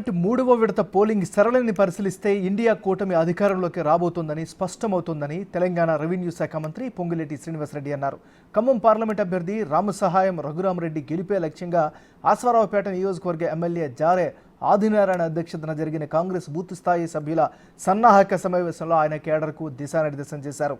Parliament మూడవ విడత polling సరళిని పరిశీలిస్తే ఇండియా కూటమి అధికారంలోకి రాబోతోందని స్పష్టమవుతోందని తెలంగాణ రెవెన్యూ శాఖ మంత్రి పొంగులేటి శ్రీనివాసరెడ్డి అన్నారు. ఖమ్మం పార్లమెంట్ అభ్యర్థి రామసహాయం రఘురామరెడ్డి గెలిపే లక్ష్యంగా ఆస్వారావుపేట నియోజకవర్గ ఎమ్మెల్యే జారే ఆదినారాయణ అధ్యక్షతన జరిగిన కాంగ్రెస్ బూత్ స్థాయి సభ్యుల సన్నాహక సమావేశంలో ఆయన కేడర్కు దిశానిర్దేశం చేశారు.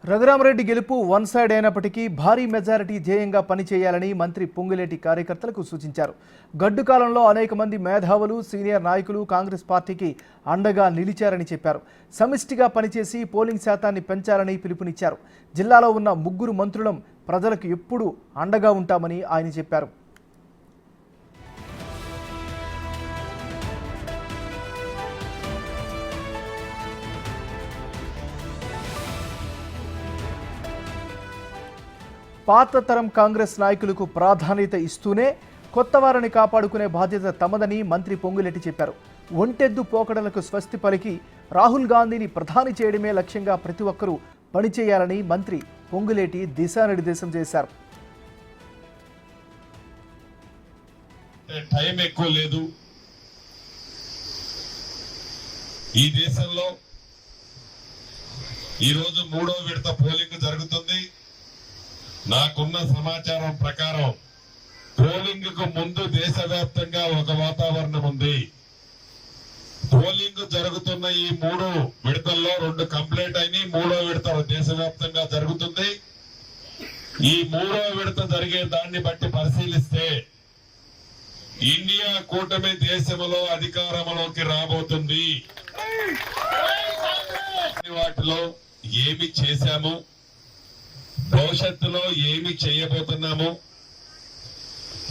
రఘురామరెడ్డి గెలుపు వన్ సైడ్ అయినప్పటికీ భారీ మెజారిటీ ధ్యేయంగా పనిచేయాలని మంత్రి పొంగులేటి కార్యకర్తలకు సూచించారు. గడ్డు కాలంలో అనేక మంది మేధావులు, సీనియర్ నాయకులు కాంగ్రెస్ పార్టీకి అండగా నిలిచారని చెప్పారు. సమిష్టిగా పనిచేసి పోలింగ్ శాతాన్ని పెంచాలని పిలుపునిచ్చారు. జిల్లాలో ఉన్న 3 మంత్రులం ప్రజలకు ఎప్పుడూ అండగా ఉంటామని ఆయన చెప్పారు. పాత తరం కాంగ్రెస్ నాయకులకు ప్రాధాన్యత ఇస్తూనే కొత్త వారిని కాపాడుకునే బాధ్యత తమదని మంత్రి పొంగులేటి చెప్పారు. ఒంటెద్దు పోకడలకు స్వస్తి పలికి రాహుల్ గాంధీని ప్రధాని చేయడమే లక్ష్యంగా ప్రతి ఒక్కరూ పనిచేయాలని మంత్రి పొంగులేటి దిశానిర్దేశం చేశారు. టైం ఎక్కువ లేదు. ఈ దేశంలో ఈరోజు 3వ విడత పోలింగ్ జరుగుతుంది. నాకున్న సమాచారం ప్రకారం పోలింగ్ కు ముందు దేశవ్యాప్తంగా ఒక వాతావరణం ఉంది. పోలింగ్ జరుగుతున్న ఈ 3 విడతల్లో 2 కంప్లీట్ అయినాయి. 3వ విడత దేశవ్యాప్తంగా జరుగుతుంది. ఈ 3వ విడత జరిగే దాన్ని బట్టి పరిశీలిస్తే ఇండియా కూటమి దేశంలో అధికారంలోకి రాబోతుంది. వాటిలో ఏమి చేశాము, భవిష్యత్తులో ఏమి చేయబోతున్నాము,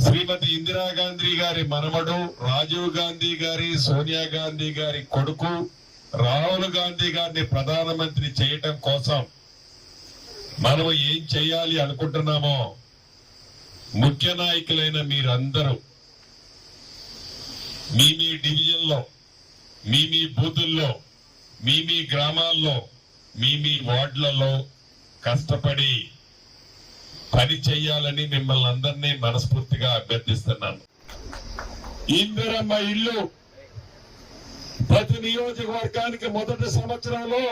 శ్రీమతి ఇందిరాగాంధీ గారి మనమడు, రాజీవ్ గాంధీ గారి, సోనియా గాంధీ గారి కొడుకు రాహుల్ గాంధీ గారిని ప్రధానమంత్రి చేయటం కోసం మనం ఏం చేయాలి అనుకుంటున్నామో ముఖ్య నాయకులైన మీరందరూ మీ డివిజన్లో, మీ బూతుల్లో, మీ గ్రామాల్లో, మీ వార్డులలో కష్టపడి పని చెయ్యాలని మిమ్మల్ని అందరినీ మనస్ఫూర్తిగా అభ్యర్థిస్తున్నాను. ఇందిరమ్మ ఇల్లు ప్రతి నియోజకవర్గానికి మొదటి సంవత్సరంలో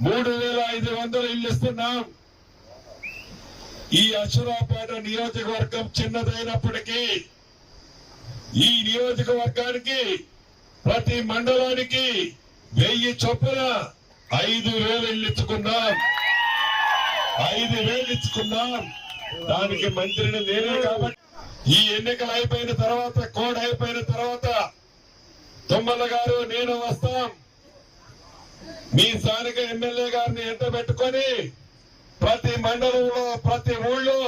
3500 ఇల్లు ఇస్తున్నాం. ఈ అశ్వరావుపేట నియోజకవర్గం చిన్నదైనప్పటికీ ఈ నియోజకవర్గానికి ప్రతి మండలానికి 1000 చొప్పున 5000 ఇల్లు ఇచ్చుకున్నాం. 5000 ఇచ్చుకున్నాం. దానికి మంత్రిని నేనే కాబట్టి ఈ ఎన్నికలు అయిపోయిన తర్వాత, కోడ్ అయిపోయిన తర్వాత తుమ్మల గారు నేను వస్తాం. మీ స్థానిక ఎమ్మెల్యే గారిని ఎంట పెట్టుకొని ప్రతి మండలంలో, ప్రతి ఊళ్ళో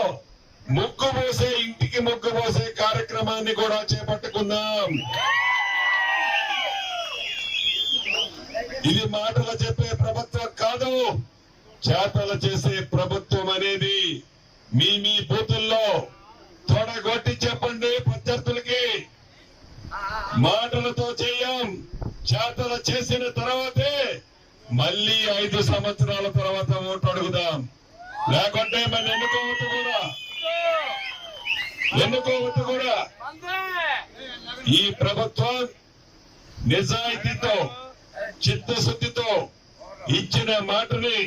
ముగ్గు పోసే, ఇంటికి ముగ్గు పోసే కార్యక్రమాన్ని కూడా చేపట్టుకుందాం. ఇది మాటలు చెప్పే ప్రభుత్వం కాదు, చేతలు చేసే ప్రభుత్వం అనేది మీ బూతుల్లో తొడగొట్టి చెప్పండి ప్రత్యర్థులకి. మాటలతో చేయం, చేతలు చేసిన తర్వాతే మళ్ళీ 5 సంవత్సరాల తర్వాత ఓటు అడుగుదాం. లేకుంటే మళ్ళీ ఎన్నుకోవద్దు కూడా. ఈ ప్రభుత్వం నిజాయితీతో, చిత్తశుద్ధితో ఇచ్చిన మాటని,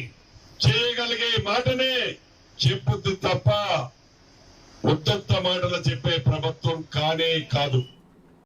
చేయగలిగే మాటనే చెప్పుద్ది తప్ప ఉత్తత్త మాటలు చెప్పే ప్రభుత్వం కానే కాదు.